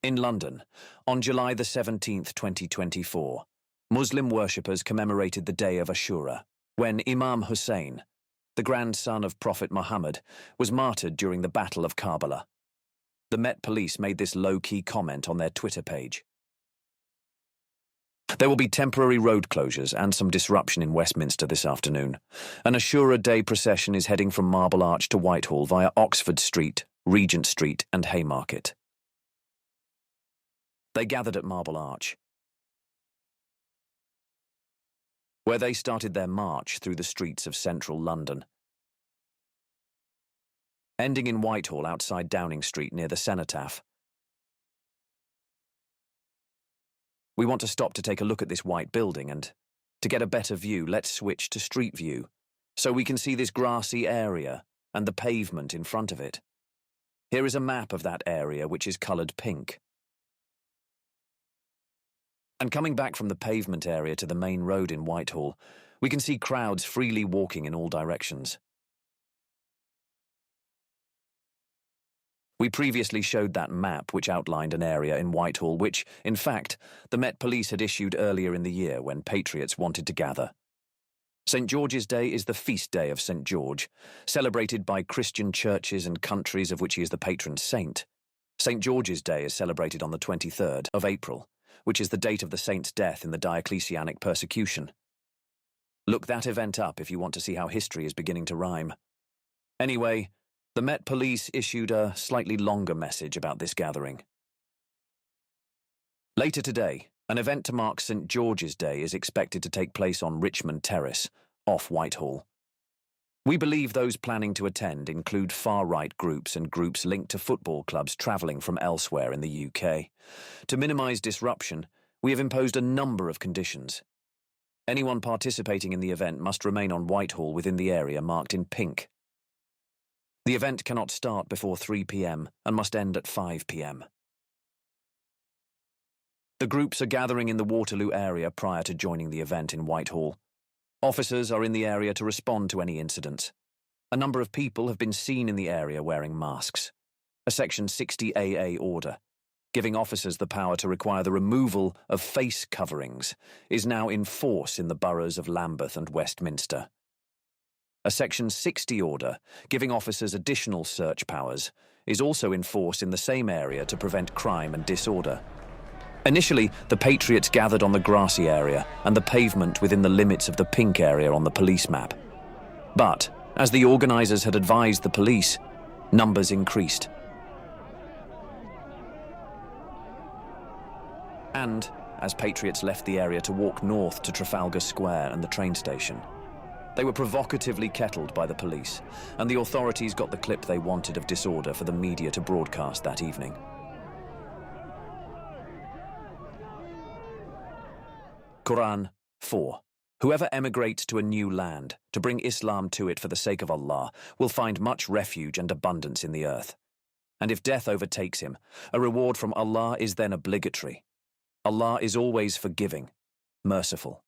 In London, on July the 17th, 2024, Muslim worshippers commemorated the day of Ashura, when Imam Hussein, the grandson of Prophet Muhammad, was martyred during the Battle of Karbala. The Met Police made this low-key comment on their Twitter page. There will be temporary road closures and some disruption in Westminster this afternoon. An Ashura Day procession is heading from Marble Arch to Whitehall via Oxford Street, Regent Street and Haymarket. They gathered at Marble Arch, where they started their march through the streets of central London, ending in Whitehall outside Downing Street near the Cenotaph. We want to stop to take a look at this white building, and to get a better view, let's switch to street view, so we can see this grassy area and the pavement in front of it. Here is a map of that area, which is coloured pink. And coming back from the pavement area to the main road in Whitehall, we can see crowds freely walking in all directions. We previously showed that map which outlined an area in Whitehall which, in fact, the Met Police had issued earlier in the year when patriots wanted to gather. St. George's Day is the feast day of St. George, celebrated by Christian churches and countries of which he is the patron saint. St. George's Day is celebrated on the 23rd of April, which is the date of the saint's death in the Diocletianic persecution. Look that event up if you want to see how history is beginning to rhyme. Anyway, the Met Police issued a slightly longer message about this gathering. Later today, an event to mark St. George's Day is expected to take place on Richmond Terrace, off Whitehall. We believe those planning to attend include far-right groups and groups linked to football clubs travelling from elsewhere in the UK. To minimise disruption, we have imposed a number of conditions. Anyone participating in the event must remain on Whitehall within the area marked in pink. The event cannot start before 3 p.m. and must end at 5 p.m. The groups are gathering in the Waterloo area prior to joining the event in Whitehall. Officers are in the area to respond to any incidents. A number of people have been seen in the area wearing masks. A Section 60 AA order, giving officers the power to require the removal of face coverings, is now in force in the boroughs of Lambeth and Westminster. A Section 60 order, giving officers additional search powers, is also in force in the same area to prevent crime and disorder. Initially, the patriots gathered on the grassy area and the pavement within the limits of the pink area on the police map. But, as the organisers had advised the police, numbers increased. And, as patriots left the area to walk north to Trafalgar Square and the train station, they were provocatively kettled by the police, and the authorities got the clip they wanted of disorder for the media to broadcast that evening. Quran 4. Whoever emigrates to a new land, to bring Islam to it for the sake of Allah, will find much refuge and abundance in the earth. And if death overtakes him, a reward from Allah is then obligatory. Allah is always forgiving, merciful.